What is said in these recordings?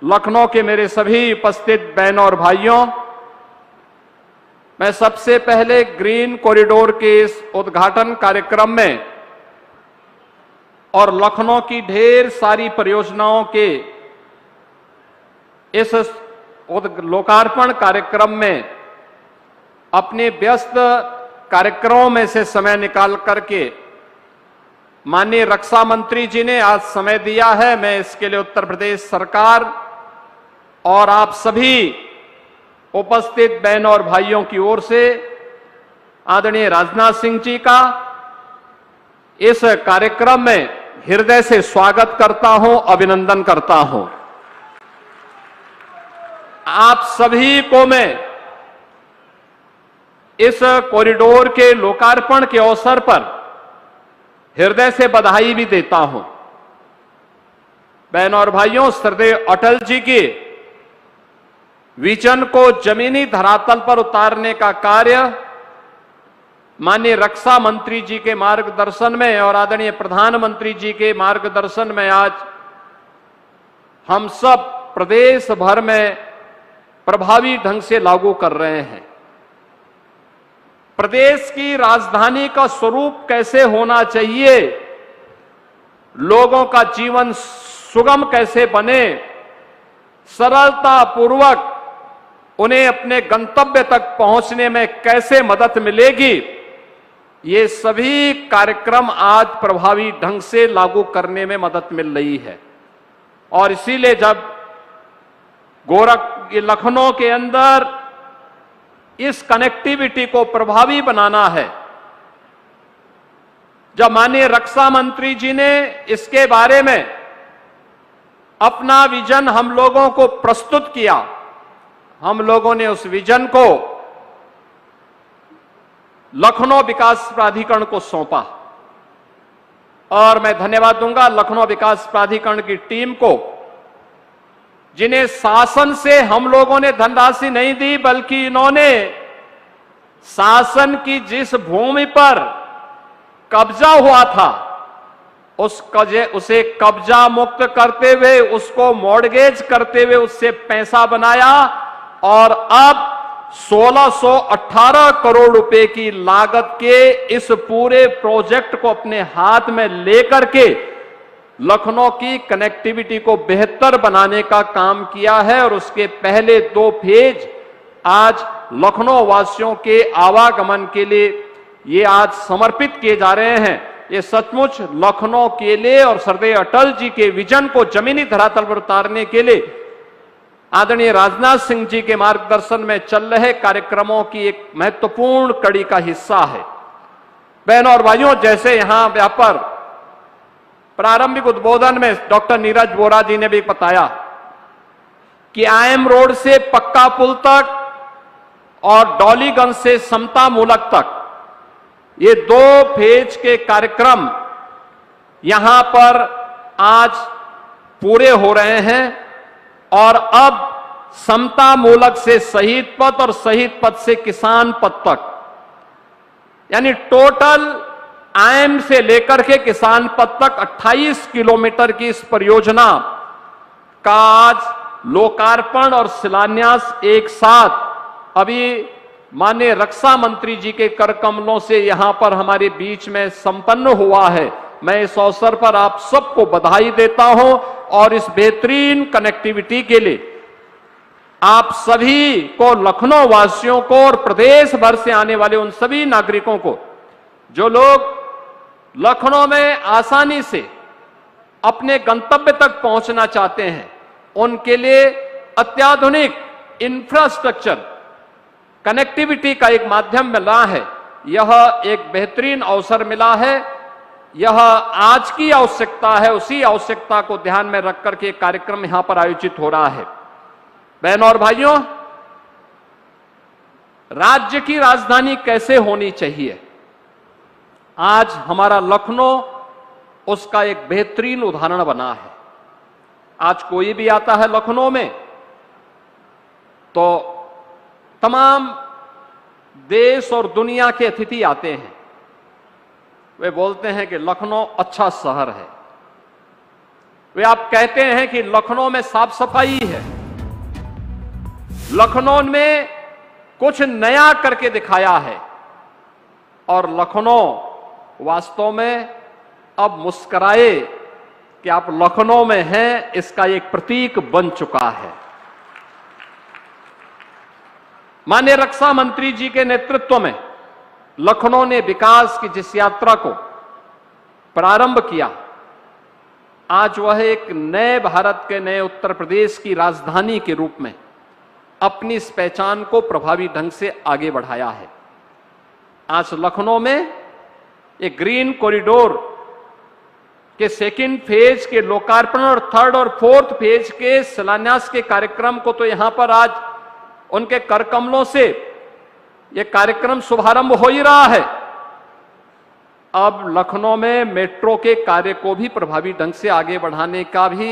लखनऊ के मेरे सभी उपस्थित बहनों और भाइयों, मैं सबसे पहले ग्रीन कॉरिडोर के इस उद्घाटन कार्यक्रम में और लखनऊ की ढेर सारी परियोजनाओं के इस लोकार्पण कार्यक्रम में अपने व्यस्त कार्यक्रमों में से समय निकाल करके माननीय रक्षा मंत्री जी ने आज समय दिया है। मैं इसके लिए उत्तर प्रदेश सरकार और आप सभी उपस्थित बहनों और भाइयों की ओर से आदरणीय राजनाथ सिंह जी का इस कार्यक्रम में हृदय से स्वागत करता हूं, अभिनंदन करता हूं। आप सभी को मैं इस कॉरिडोर के लोकार्पण के अवसर पर हृदय से बधाई भी देता हूं। बहनों और भाइयों, श्रद्धेय अटल जी के विजन को जमीनी धरातल पर उतारने का कार्य माननीय रक्षा मंत्री जी के मार्गदर्शन में और आदरणीय प्रधानमंत्री जी के मार्गदर्शन में आज हम सब प्रदेश भर में प्रभावी ढंग से लागू कर रहे हैं। प्रदेश की राजधानी का स्वरूप कैसे होना चाहिए, लोगों का जीवन सुगम कैसे बने, सरलता पूर्वक उन्हें अपने गंतव्य तक पहुंचने में कैसे मदद मिलेगी, ये सभी कार्यक्रम आज प्रभावी ढंग से लागू करने में मदद मिल रही है। और इसीलिए जब लखनऊ के अंदर इस कनेक्टिविटी को प्रभावी बनाना है, जब माननीय रक्षा मंत्री जी ने इसके बारे में अपना विजन हम लोगों को प्रस्तुत किया, हम लोगों ने उस विजन को लखनऊ विकास प्राधिकरण को सौंपा। और मैं धन्यवाद दूंगा लखनऊ विकास प्राधिकरण की टीम को, जिन्हें शासन से हम लोगों ने धनराशि नहीं दी, बल्कि इन्होंने शासन की जिस भूमि पर कब्जा हुआ था उसे कब्जा मुक्त करते हुए, उसको मॉर्गेज करते हुए उससे पैसा बनाया और अब 1618 करोड़ रुपए की लागत के इस पूरे प्रोजेक्ट को अपने हाथ में लेकर के लखनऊ की कनेक्टिविटी को बेहतर बनाने का काम किया है। और उसके पहले 2 फेज आज लखनऊ वासियों के आवागमन के लिए ये आज समर्पित किए जा रहे हैं। ये सचमुच लखनऊ के लिए और श्रद्धेय अटल जी के विजन को जमीनी धरातल पर उतारने के लिए आदरणीय राजनाथ सिंह जी के मार्गदर्शन में चल रहे कार्यक्रमों की एक महत्वपूर्ण कड़ी का हिस्सा है। बहनों और भाइयों, जैसे यहां व्यापार प्रारंभिक उद्बोधन में डॉक्टर नीरज वोरा जी ने भी बताया कि आईएम रोड से पक्का पुल तक और डॉलीगंज से समता मूलक तक ये 2 फेज के कार्यक्रम यहां पर आज पूरे हो रहे हैं। और अब समता मूलक से शहीद पथ और शहीद पथ से किसान पथ तक, यानी टोटल आईएम से लेकर के किसान पथ तक 28 किलोमीटर की इस परियोजना का आज लोकार्पण और शिलान्यास एक साथ अभी माननीय रक्षा मंत्री जी के कर कमलों से यहां पर हमारे बीच में संपन्न हुआ है। मैं इस अवसर पर आप सबको बधाई देता हूं और इस बेहतरीन कनेक्टिविटी के लिए आप सभी को, लखनऊ वासियों को और प्रदेश भर से आने वाले उन सभी नागरिकों को जो लोग लखनऊ में आसानी से अपने गंतव्य तक पहुंचना चाहते हैं, उनके लिए अत्याधुनिक इंफ्रास्ट्रक्चर कनेक्टिविटी का एक माध्यम मिला है। यह एक बेहतरीन अवसर मिला है। यह आज की आवश्यकता है, उसी आवश्यकता को ध्यान में रख करके कार्यक्रम यहां पर आयोजित हो रहा है। बहनों और भाइयों, राज्य की राजधानी कैसे होनी चाहिए, आज हमारा लखनऊ उसका एक बेहतरीन उदाहरण बना है। आज कोई भी आता है लखनऊ में तो तमाम देश और दुनिया के अतिथि आते हैं, वे बोलते हैं कि लखनऊ अच्छा शहर है। वे आप कहते हैं कि लखनऊ में साफ सफाई है, लखनऊ में कुछ नया करके दिखाया है, और लखनऊ वास्तव में अब मुस्कुराए कि आप लखनऊ में हैं, इसका एक प्रतीक बन चुका है। माननीय रक्षा मंत्री जी के नेतृत्व में लखनऊ ने विकास की जिस यात्रा को प्रारंभ किया, आज वह एक नए भारत के नए उत्तर प्रदेश की राजधानी के रूप में अपनी इस पहचान को प्रभावी ढंग से आगे बढ़ाया है। आज लखनऊ में एक ग्रीन कॉरिडोर के सेकंड फेज के लोकार्पण और थर्ड और फोर्थ फेज के शिलान्यास के कार्यक्रम को तो यहां पर आज उनके कर कमलों से यह कार्यक्रम शुभारंभ हो ही रहा है। अब लखनऊ में मेट्रो के कार्य को भी प्रभावी ढंग से आगे बढ़ाने का भी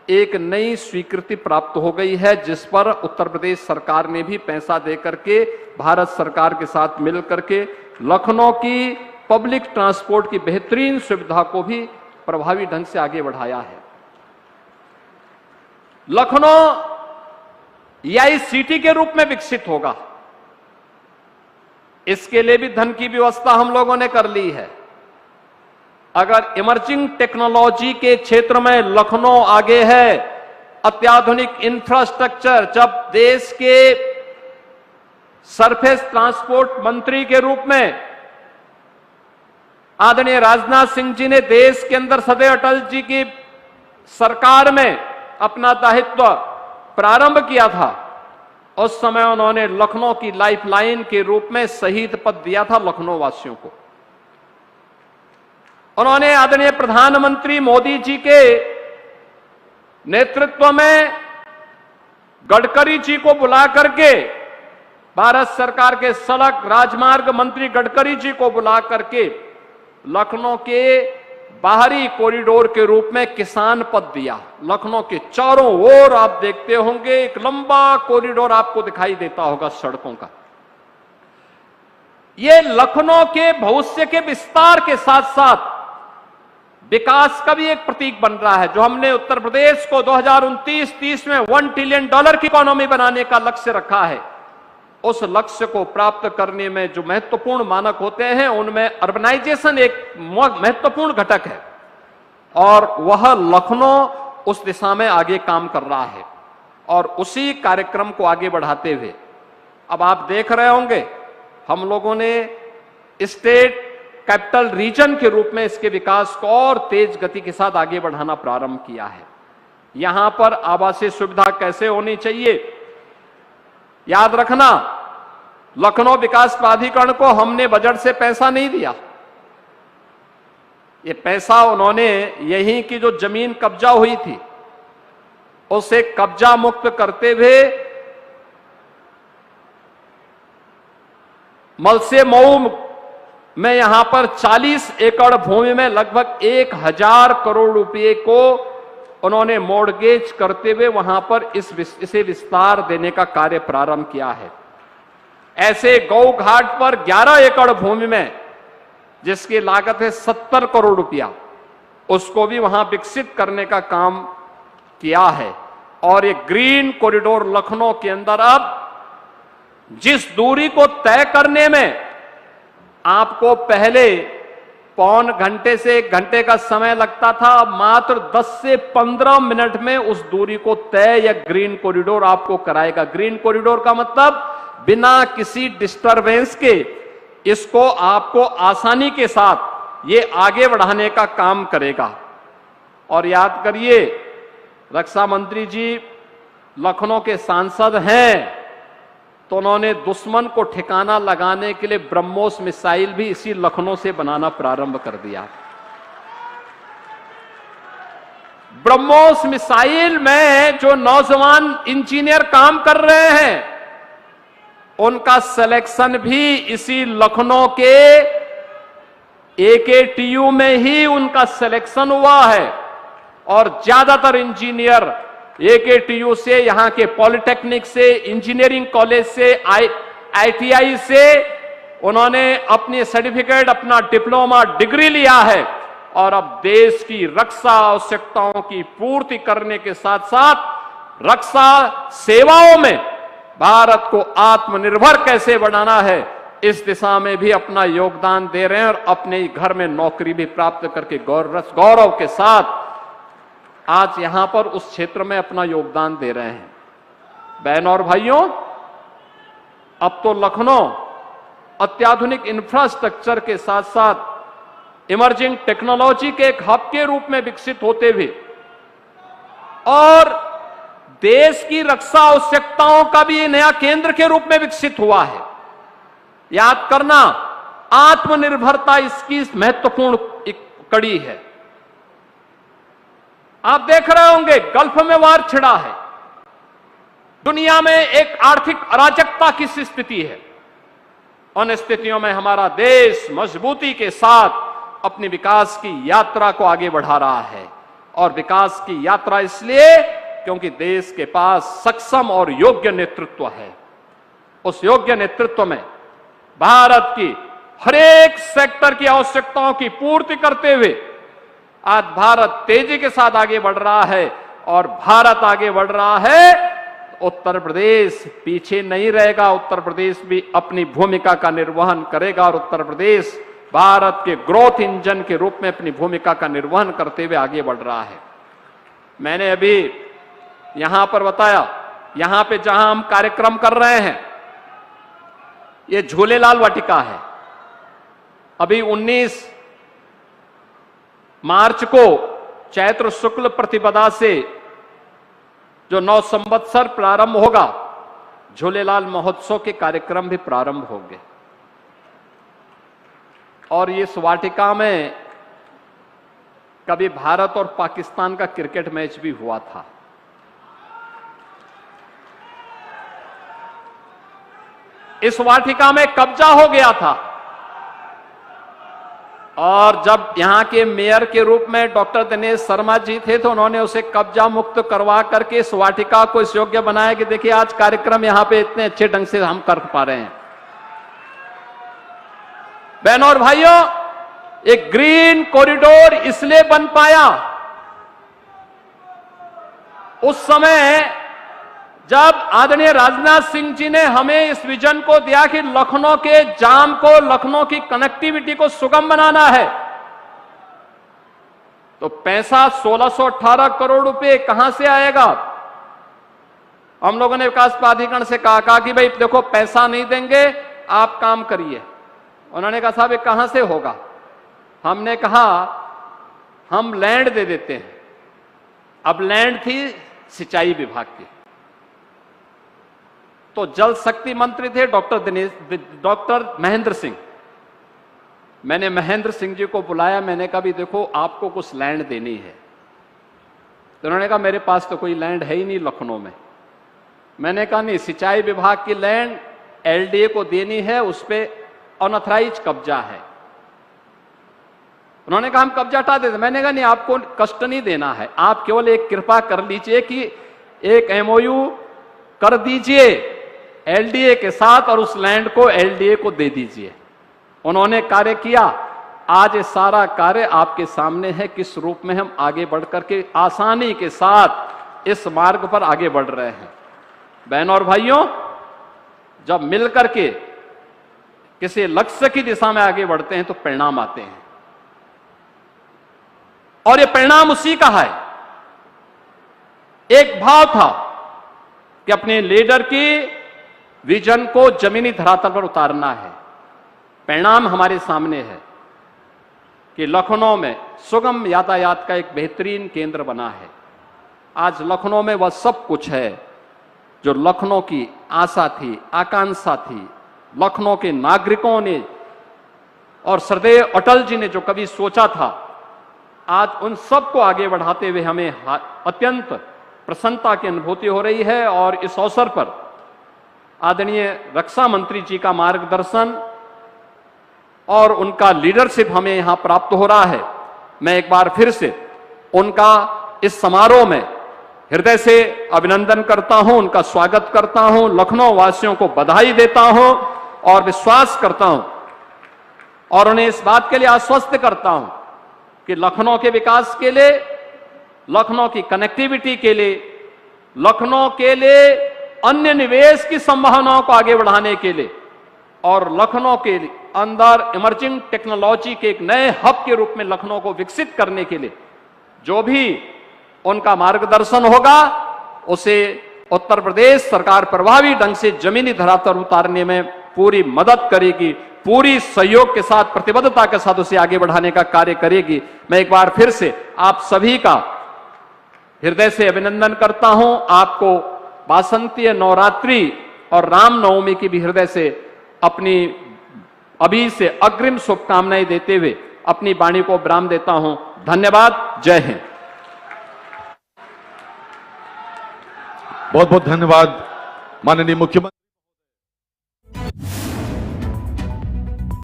एक नई स्वीकृति प्राप्त हो गई है, जिस पर उत्तर प्रदेश सरकार ने भी पैसा देकर के भारत सरकार के साथ मिलकर के लखनऊ की पब्लिक ट्रांसपोर्ट की बेहतरीन सुविधा को भी प्रभावी ढंग से आगे बढ़ाया है। लखनऊ एआई सिटी के रूप में विकसित होगा, इसके लिए भी धन की व्यवस्था हम लोगों ने कर ली है। अगर इमर्जिंग टेक्नोलॉजी के क्षेत्र में लखनऊ आगे है, अत्याधुनिक इंफ्रास्ट्रक्चर, जब देश के सरफेस ट्रांसपोर्ट मंत्री के रूप में आदरणीय राजनाथ सिंह जी ने देश के अंदर सदैव अटल जी की सरकार में अपना दायित्व प्रारंभ किया था, उस समय उन्होंने लखनऊ की लाइफलाइन के रूप में शहीद पद दिया था लखनऊ वासियों को। उन्होंने आदरणीय प्रधानमंत्री मोदी जी के नेतृत्व में गडकरी जी को बुला करके, भारत सरकार के सड़क राजमार्ग मंत्री गडकरी जी को बुला करके लखनऊ के बाहरी कॉरिडोर के रूप में किसान पद दिया। लखनऊ के चारों ओर आप देखते होंगे एक लंबा कॉरिडोर आपको दिखाई देता होगा सड़कों का। ये लखनऊ के भविष्य के विस्तार के साथ साथ विकास का भी एक प्रतीक बन रहा है। जो हमने उत्तर प्रदेश को 2029-30 में $1 ट्रिलियन की इकोनॉमी बनाने का लक्ष्य रखा है, उस लक्ष्य को प्राप्त करने में जो महत्वपूर्ण मानक होते हैं उनमें अर्बनाइजेशन एक महत्वपूर्ण घटक है, और वह लखनऊ उस दिशा में आगे काम कर रहा है। और उसी कार्यक्रम को आगे बढ़ाते हुए अब आप देख रहे होंगे हम लोगों ने स्टेट कैपिटल रीजन के रूप में इसके विकास को और तेज गति के साथ आगे बढ़ाना प्रारंभ किया है। यहां पर आवासीय सुविधा कैसे होनी चाहिए, याद रखना, लखनऊ विकास प्राधिकरण को हमने बजट से पैसा नहीं दिया। ये पैसा उन्होंने यहीं की जो जमीन कब्जा हुई थी उसे कब्जा मुक्त करते हुए मलसे मऊ में यहां पर 40 एकड़ भूमि में लगभग 1000 करोड़ रुपए को उन्होंने मॉर्गेज करते हुए वहां पर इसे विस्तार देने का कार्य प्रारंभ किया है। ऐसे गौ घाट पर 11 एकड़ भूमि में जिसकी लागत है 70 करोड़ रुपया, उसको भी वहां विकसित करने का काम किया है। और ये ग्रीन कॉरिडोर लखनऊ के अंदर अब जिस दूरी को तय करने में आपको पहले पौन घंटे से 1 घंटे का समय लगता था, अब मात्र 10 से 15 मिनट में उस दूरी को तय या ग्रीन कॉरिडोर आपको कराएगा। ग्रीन कॉरिडोर का मतलब बिना किसी डिस्टरबेंस के इसको आपको आसानी के साथ ये आगे बढ़ाने का काम करेगा। और याद करिए, रक्षा मंत्री जी लखनऊ के सांसद हैं, तो उन्होंने दुश्मन को ठिकाना लगाने के लिए ब्रह्मोस मिसाइल भी इसी लखनऊ से बनाना प्रारंभ कर दिया। ब्रह्मोस मिसाइल में जो नौजवान इंजीनियर काम कर रहे हैं उनका सिलेक्शन भी इसी लखनऊ के AKTU में ही उनका सिलेक्शन हुआ है। और ज्यादातर इंजीनियर AKTU से, यहां के पॉलिटेक्निक से, इंजीनियरिंग कॉलेज से, ITI से उन्होंने अपनी सर्टिफिकेट, अपना डिप्लोमा डिग्री लिया है। और अब देश की रक्षा आवश्यकताओं की पूर्ति करने के साथ साथ रक्षा सेवाओं में भारत को आत्मनिर्भर कैसे बनाना है, इस दिशा में भी अपना योगदान दे रहे हैं और अपने ही घर में नौकरी भी प्राप्त करके गौरव के साथ आज यहां पर उस क्षेत्र में अपना योगदान दे रहे हैं। बहन और भाइयों, अब तो लखनऊ अत्याधुनिक इंफ्रास्ट्रक्चर के साथ साथ इमर्जिंग टेक्नोलॉजी के एक हब के रूप में विकसित होते हुए और देश की रक्षा आवश्यकताओं का भी नया केंद्र के रूप में विकसित हुआ है। याद करना, आत्मनिर्भरता इसकी महत्वपूर्ण एक कड़ी है। आप देख रहे होंगे गल्फ में वार छिड़ा है, दुनिया में एक आर्थिक अराजकता की स्थिति है। उन स्थितियों में हमारा देश मजबूती के साथ अपनी विकास की यात्रा को आगे बढ़ा रहा है और विकास की यात्रा इसलिए क्योंकि देश के पास सक्षम और योग्य नेतृत्व है। उस योग्य नेतृत्व में भारत की हर एक सेक्टर की आवश्यकताओं की पूर्ति करते हुए आज भारत तेजी के साथ आगे बढ़ रहा है और भारत आगे बढ़ रहा है, उत्तर प्रदेश पीछे नहीं रहेगा। उत्तर प्रदेश भी अपनी भूमिका का निर्वहन करेगा और उत्तर प्रदेश भारत के ग्रोथ इंजन के रूप में अपनी भूमिका का निर्वहन करते हुए आगे बढ़ रहा है। मैंने अभी यहां पर बताया, यहां पे जहां हम कार्यक्रम कर रहे हैं ये झूलेलाल वाटिका है। अभी 19 मार्च को चैत्र शुक्ल प्रतिपदा से जो 9 संवत्सर प्रारंभ होगा, झूलेलाल महोत्सव के कार्यक्रम भी प्रारंभ होंगे और इस वाटिका में कभी भारत और पाकिस्तान का क्रिकेट मैच भी हुआ था। इस वाटिका में कब्जा हो गया था और जब यहां के मेयर के रूप में डॉक्टर दिनेश शर्मा जी थे तो उन्होंने उसे कब्जा मुक्त करवा करके इस वाटिका को इस योग्य बनाया कि देखिए आज कार्यक्रम यहां पे इतने अच्छे ढंग से हम कर पा रहे हैं। बहनों और भाइयों, एक ग्रीन कॉरिडोर इसलिए बन पाया उस समय जब आदरणीय राजनाथ सिंह जी ने हमें इस विजन को दिया कि लखनऊ के जाम को, लखनऊ की कनेक्टिविटी को सुगम बनाना है, तो पैसा 1618 करोड़ रुपए कहां से आएगा। हम लोगों ने विकास प्राधिकरण से कहा कि भाई देखो पैसा नहीं देंगे, आप काम करिए। उन्होंने कहा साहब ये कहां से होगा। हमने कहा हम लैंड दे देते हैं। अब लैंड थी सिंचाई विभाग की, तो जल शक्ति मंत्री थे डॉक्टर महेंद्र सिंह। मैंने महेंद्र सिंह जी को बुलाया, मैंने कहा भी देखो आपको कुछ लैंड देनी है। तो उन्होंने कहा मेरे पास तो कोई लैंड है ही नहीं लखनऊ में। मैंने कहा नहीं, सिंचाई विभाग की लैंड एलडीए को देनी है, उस पर अनऑथराइज कब्जा है। उन्होंने कहा हम कब्जा हटा देते। मैंने कहा नहीं, आपको कष्ट नहीं देना है, आप केवल एक कृपा कर लीजिए कि एक एमओयू कर दीजिए एलडीए के साथ और उस लैंड को एलडीए को दे दीजिए। उन्होंने कार्य किया। आज ये सारा कार्य आपके सामने है, किस रूप में हम आगे बढ़ करके आसानी के साथ इस मार्ग पर आगे बढ़ रहे हैं। बहनों और भाइयों, जब मिलकर के किसी लक्ष्य की दिशा में आगे बढ़ते हैं तो परिणाम आते हैं और ये परिणाम उसी का है। एक भाव था कि अपने लीडर की विजन को जमीनी धरातल पर उतारना है। परिणाम हमारे सामने है कि लखनऊ में सुगम यातायात का एक बेहतरीन केंद्र बना है। आज लखनऊ में वह सब कुछ है जो लखनऊ की आशा थी, आकांक्षा थी, लखनऊ के नागरिकों ने और श्रद्धेय अटल जी ने जो कभी सोचा था। आज उन सब को आगे बढ़ाते हुए हमें अत्यंत प्रसन्नता की अनुभूति हो रही है और इस अवसर पर आदरणीय रक्षा मंत्री जी का मार्गदर्शन और उनका लीडरशिप हमें यहां प्राप्त हो रहा है। मैं एक बार फिर से उनका इस समारोह में हृदय से अभिनंदन करता हूं, उनका स्वागत करता हूं, लखनऊ वासियों को बधाई देता हूं और विश्वास करता हूं और उन्हें इस बात के लिए आश्वस्त करता हूं कि लखनऊ के विकास के लिए, लखनऊ की कनेक्टिविटी के लिए, लखनऊ के लिए अन्य निवेश की संभावनाओं को आगे बढ़ाने के लिए और लखनऊ के अंदर इमर्जिंग टेक्नोलॉजी के एक नए हब के रूप में लखनऊ को विकसित करने के लिए जो भी उनका मार्गदर्शन होगा, उसे उत्तर प्रदेश सरकार प्रभावी ढंग से जमीनी धरातल उतारने में पूरी मदद करेगी, पूरी सहयोग के साथ, प्रतिबद्धता के साथ उसे आगे बढ़ाने का कार्य करेगी। मैं एक बार फिर से आप सभी का हृदय से अभिनंदन करता हूं। आपको वासंतीय नवरात्रि और रामनवमी की भी हृदय से अपनी अभी से अग्रिम शुभकामनाएं देते हुए अपनी वाणी को विराम देता हूं। धन्यवाद। जय हिंद। बहुत बहुत धन्यवाद माननीय मुख्यमंत्री।